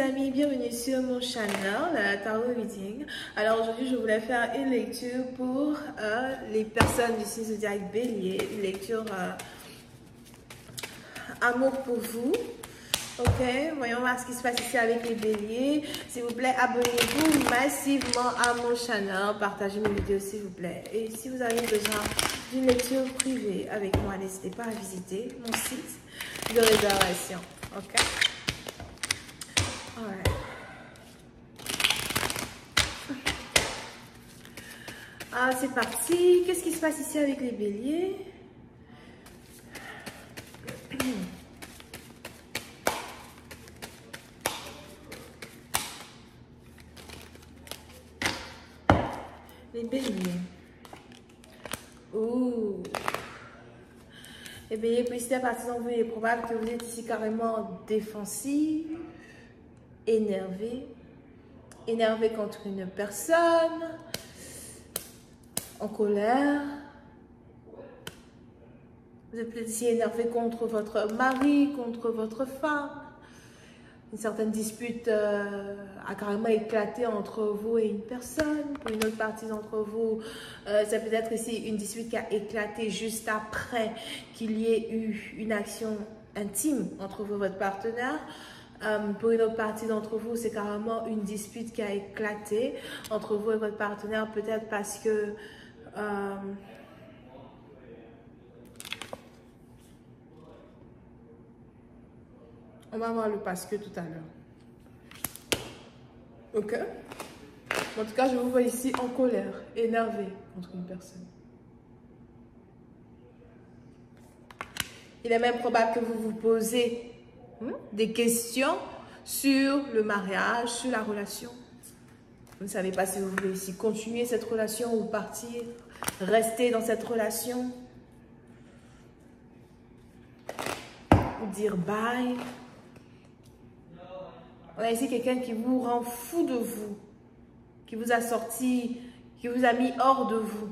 amis, bienvenue sur mon channel Tarot Reading. Alors aujourd'hui je voulais faire une lecture pour les personnes du signe zodiaque Bélier, une lecture amour pour vous. Ok, voyons voir ce qui se passe ici avec les béliers. S'il vous plaît, abonnez-vous massivement à mon channel, partagez mes vidéos s'il vous plaît. Et si vous avez besoin d'une lecture privée avec moi, n'hésitez pas à visiter mon site de réservation. Ok. Alright. Ah, c'est parti. Qu'est-ce qui se passe ici avec les béliers? Les béliers. Ouh. Les béliers, puisque à partir d'en vous, il est probable que vous êtes ici carrément défensif, énervé. Énervé contre une personne, en colère. Vous êtes peut-être ici énervé contre votre mari, contre votre femme. Une certaine dispute a carrément éclaté entre vous et une personne. Pour une autre partie d'entre vous, ça peut être ici une dispute qui a éclaté juste après qu'il y ait eu une action intime entre vous et votre partenaire. Pour une autre partie d'entre vous, c'est carrément une dispute qui a éclaté entre vous et votre partenaire, peut-être parce que on va voir le parce que tout à l'heure. Ok. En tout cas, je vous vois ici en colère, énervé contre une personne. Il est même probable que vous vous posez des questions sur le mariage, sur la relation. Vous ne savez pas si vous voulez ici continuer cette relation ou partir, rester dans cette relation, ou dire bye. On a ici quelqu'un qui vous rend fou de vous, qui vous a sorti, qui vous a mis hors de vous.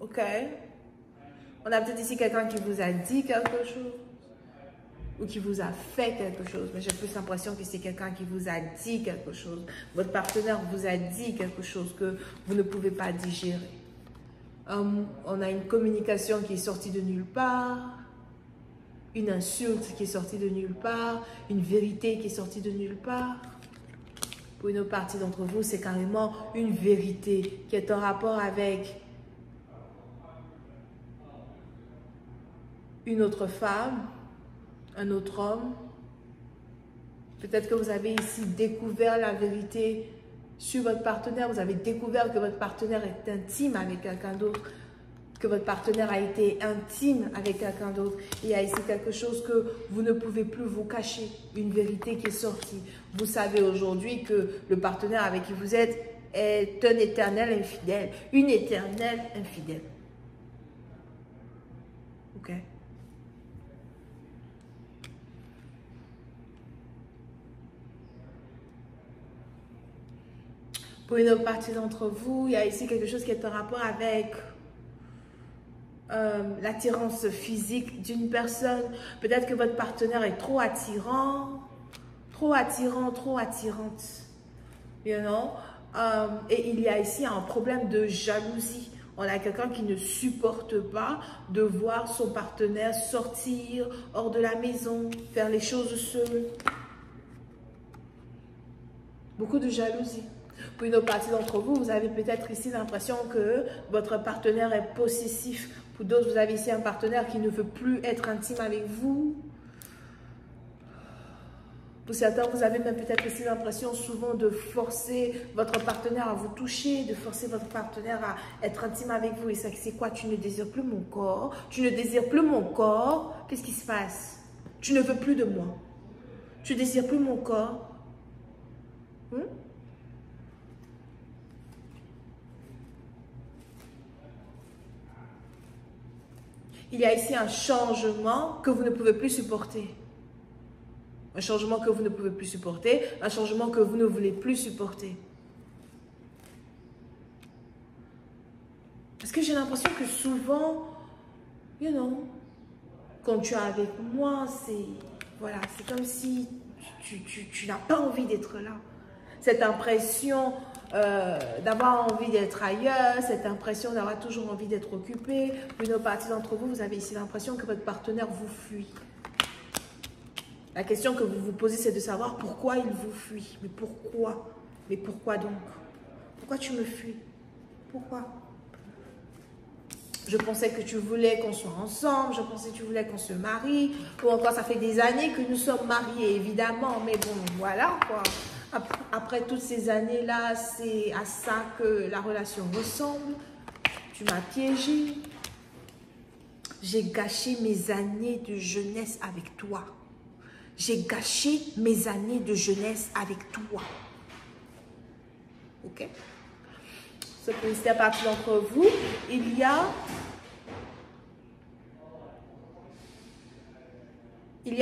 Ok? On a peut-être ici quelqu'un qui vous a dit quelque chose ou qui vous a fait quelque chose. Mais j'ai plus l'impression que c'est quelqu'un qui vous a dit quelque chose. Votre partenaire vous a dit quelque chose que vous ne pouvez pas digérer. On a une communication qui est sortie de nulle part. Une insulte qui est sortie de nulle part, une vérité qui est sortie de nulle part. Pour une autre partie d'entre vous, c'est carrément une vérité qui est en rapport avec une autre femme, un autre homme. Peut-être que vous avez ici découvert la vérité sur votre partenaire. Vous avez découvert que votre partenaire est intime avec quelqu'un d'autre. Que votre partenaire a été intime avec quelqu'un d'autre. Il y a ici quelque chose que vous ne pouvez plus vous cacher, une vérité qui est sortie. Vous savez aujourd'hui que le partenaire avec qui vous êtes est un éternel infidèle, une éternelle infidèle. Ok? Pour une autre partie d'entre vous, il y a ici quelque chose qui est en rapport avec l'attirance physique d'une personne. Peut-être que votre partenaire est trop attirant, trop attirant, trop attirante. You know? Et il y a ici un problème de jalousie. On a quelqu'un qui ne supporte pas de voir son partenaire sortir hors de la maison, faire les choses seul. Beaucoup de jalousie. Pour une autre partie d'entre vous, vous avez peut-être ici l'impression que votre partenaire est possessif. Pour d'autres, vous avez ici un partenaire qui ne veut plus être intime avec vous. Pour certains, vous avez même peut-être ici l'impression souvent de forcer votre partenaire à vous toucher, de forcer votre partenaire à être intime avec vous. Et ça, c'est quoi? Tu ne désires plus mon corps. Tu ne désires plus mon corps. Qu'est-ce qui se passe? Tu ne veux plus de moi. Tu ne désires plus mon corps. Il y a ici un changement que vous ne pouvez plus supporter. Un changement que vous ne pouvez plus supporter. Un changement que vous ne voulez plus supporter. Parce que j'ai l'impression que souvent, you know, quand tu es avec moi, c'est voilà, c'est comme si tu n'as pas envie d'être là. Cette impression d'avoir envie d'être ailleurs, cette impression d'avoir toujours envie d'être occupé. Pour une partie d'entre vous, vous avez ici l'impression que votre partenaire vous fuit. La question que vous vous posez, c'est de savoir pourquoi il vous fuit. Mais pourquoi? Mais pourquoi donc? Pourquoi tu me fuis? Pourquoi? Je pensais que tu voulais qu'on soit ensemble, je pensais que tu voulais qu'on se marie, ou encore ça fait des années que nous sommes mariés, évidemment, mais bon, voilà quoi. Après toutes ces années-là, c'est à ça que la relation ressemble. Tu m'as piégé. J'ai gâché mes années de jeunesse avec toi. J'ai gâché mes années de jeunesse avec toi. Ok? Ce que c'est à partir d'entre vous, il y a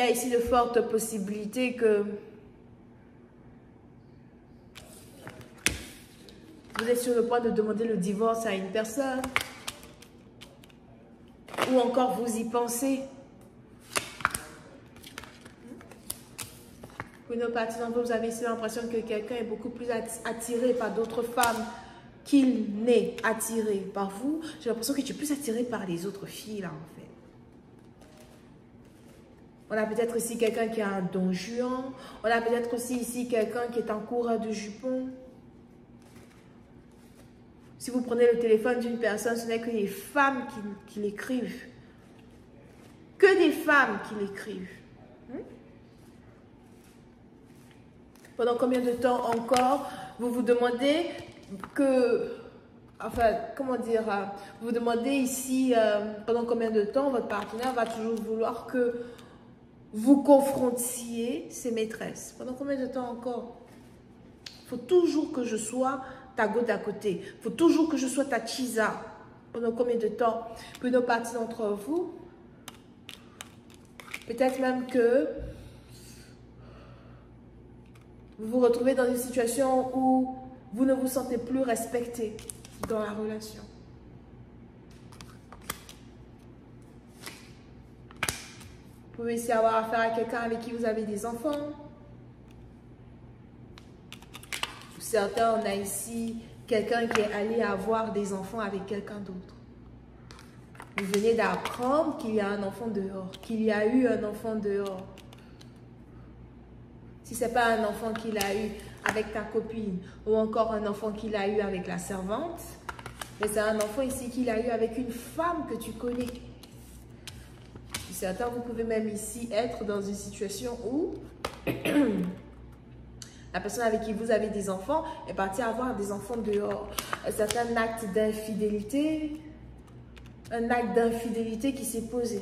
ici de fortes possibilités que vous êtes sur le point de demander le divorce à une personne. Ou encore vous y pensez. Pour une partie d'entre vous, vous avez ici l'impression que quelqu'un est beaucoup plus attiré par d'autres femmes qu'il n'est attiré par vous. J'ai l'impression que tu es plus attiré par les autres filles, là, en fait. On a peut-être ici quelqu'un qui a un don juan. On a peut-être aussi ici quelqu'un qui est en coureur de jupon. Si vous prenez le téléphone d'une personne, ce n'est que des femmes qui l'écrivent. Que des femmes qui l'écrivent. Pendant combien de temps encore vous vous demandez que... Enfin, comment dire, vous vous demandez ici pendant combien de temps votre partenaire va toujours vouloir que vous confrontiez ses maîtresses. Pendant combien de temps encore? Il faut toujours que je sois ta go d'à côté. Il faut toujours que je sois ta chisa. Pendant combien de temps? Pour une partie d'entre vous, peut-être même que vous vous retrouvez dans une situation où vous ne vous sentez plus respecté dans la relation. Vous pouvez aussi avoir affaire à quelqu'un avec qui vous avez des enfants. Pour certains, on a ici quelqu'un qui est allé avoir des enfants avec quelqu'un d'autre. Vous venez d'apprendre qu'il y a un enfant dehors, qu'il y a eu un enfant dehors. Si ce n'est pas un enfant qu'il a eu avec ta copine ou encore un enfant qu'il a eu avec la servante, mais c'est un enfant ici qu'il a eu avec une femme que tu connais. Certains, vous pouvez même ici être dans une situation où la personne avec qui vous avez des enfants est partie avoir des enfants dehors. C'est un acte d'infidélité, qui s'est posé.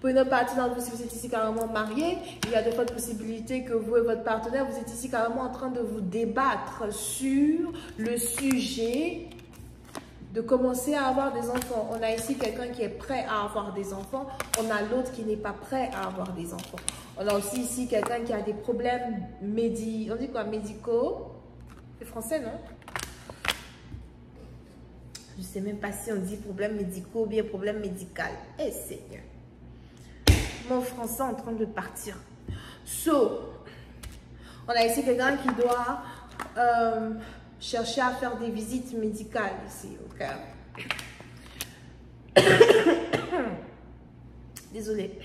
Pour une autre partie d'entre vous, si vous êtes ici carrément marié, il y a de fortes possibilités que vous et votre partenaire, vous êtes ici carrément en train de vous débattre sur le sujet de commencer à avoir des enfants. On a ici quelqu'un qui est prêt à avoir des enfants. On a l'autre qui n'est pas prêt à avoir des enfants. On a aussi ici quelqu'un qui a des problèmes médicaux. C'est français, non? Je ne sais même pas si on dit problèmes médicaux ou bien problème médical. Eh Seigneur. Mon français est en train de partir. On a ici quelqu'un qui doit chercher à faire des visites médicales ici, ok? Désolée.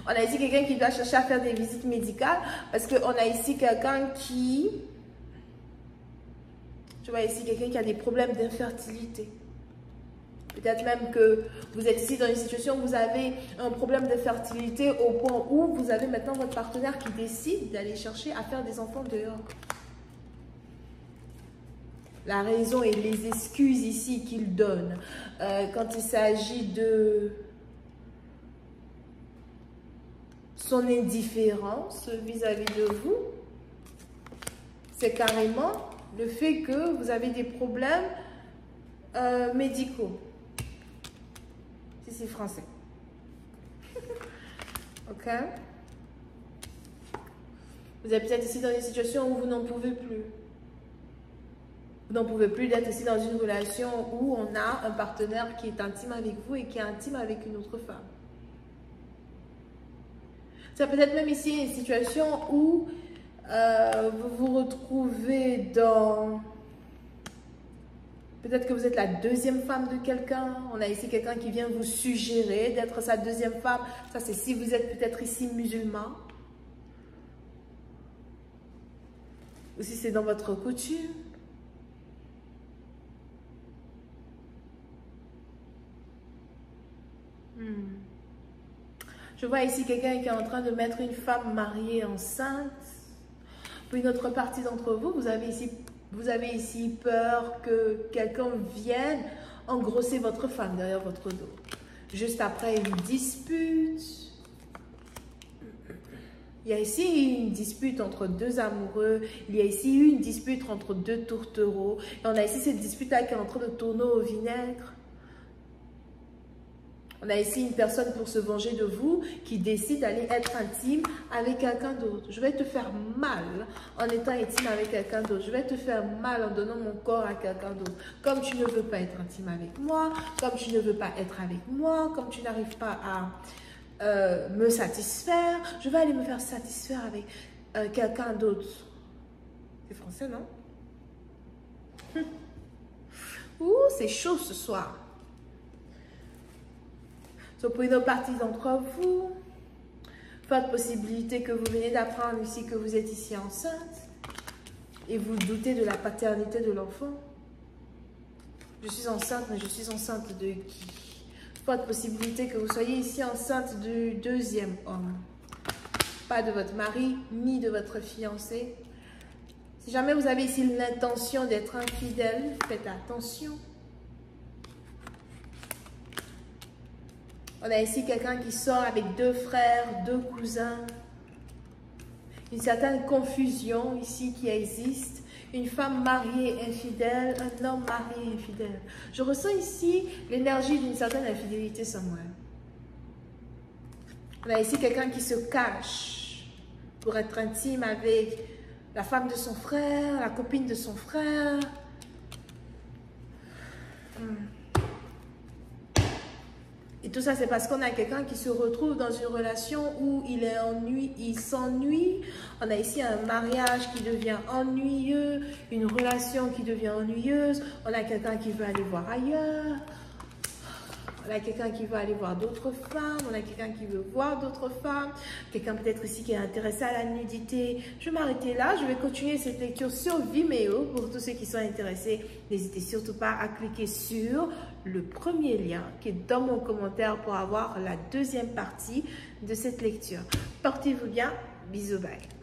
On a ici quelqu'un qui doit chercher à faire des visites médicales parce qu'on a ici quelqu'un qui... Je vois ici quelqu'un qui a des problèmes d'infertilité. Peut-être même que vous êtes ici dans une situation où vous avez un problème de fertilité au point où vous avez maintenant votre partenaire qui décide d'aller chercher à faire des enfants dehors. La raison et les excuses ici qu'il donne quand il s'agit de son indifférence vis-à-vis de vous, c'est carrément le fait que vous avez des problèmes médicaux. Si c'est français. Ok? Vous êtes peut-être ici dans une situation où vous n'en pouvez plus. Vous n'en pouvez plus d'être aussi dans une relation où on a un partenaire qui est intime avec vous et qui est intime avec une autre femme. Ça peut être même ici une situation où vous vous retrouvez dans... Peut-être que vous êtes la deuxième femme de quelqu'un. On a ici quelqu'un qui vient vous suggérer d'être sa deuxième femme. Ça, c'est si vous êtes peut-être ici musulman. Ou si c'est dans votre coutume. Je vois ici quelqu'un qui est en train de mettre une femme mariée enceinte. Pour une autre partie d'entre vous, vous avez ici peur que quelqu'un vienne engrosser votre femme derrière votre dos. Juste après une dispute. Il y a ici une dispute entre deux amoureux. Il y a ici une dispute entre deux tourtereaux. Et on a ici cette dispute-là qui est en train de tourner au vinaigre. On a ici une personne pour se venger de vous qui décide d'aller être intime avec quelqu'un d'autre. Je vais te faire mal en étant intime avec quelqu'un d'autre. Je vais te faire mal en donnant mon corps à quelqu'un d'autre. Comme tu ne veux pas être intime avec moi, comme tu ne veux pas être avec moi, comme tu n'arrives pas à me satisfaire, je vais aller me faire satisfaire avec quelqu'un d'autre. C'est français, non? Ouh, c'est chaud ce soir. So, pour une partie d'entre vous, forte possibilité que vous venez d'apprendre ici que vous êtes ici enceinte et vous doutez de la paternité de l'enfant. Je suis enceinte, mais je suis enceinte de qui? Forte possibilité que vous soyez ici enceinte du deuxième homme. Pas de votre mari, ni de votre fiancé. Si jamais vous avez ici l'intention d'être infidèle, faites attention. On a ici quelqu'un qui sort avec deux frères, deux cousins. Une certaine confusion ici qui existe. Une femme mariée infidèle, un homme marié infidèle. Je ressens ici l'énergie d'une certaine infidélité somewhere. On a ici quelqu'un qui se cache pour être intime avec la femme de son frère, la copine de son frère. Et tout ça, c'est parce qu'on a quelqu'un qui se retrouve dans une relation où il s'ennuie. On a ici un mariage qui devient ennuyeux, une relation qui devient ennuyeuse. On a quelqu'un qui veut aller voir ailleurs. On a quelqu'un qui veut aller voir d'autres femmes. On a quelqu'un qui veut voir d'autres femmes. Quelqu'un peut-être ici qui est intéressé à la nudité. Je vais m'arrêter là. Je vais continuer cette lecture sur Vimeo. Pour tous ceux qui sont intéressés, n'hésitez surtout pas à cliquer sur le premier lien qui est dans mon commentaire pour avoir la deuxième partie de cette lecture. Portez-vous bien. Bisous, bye.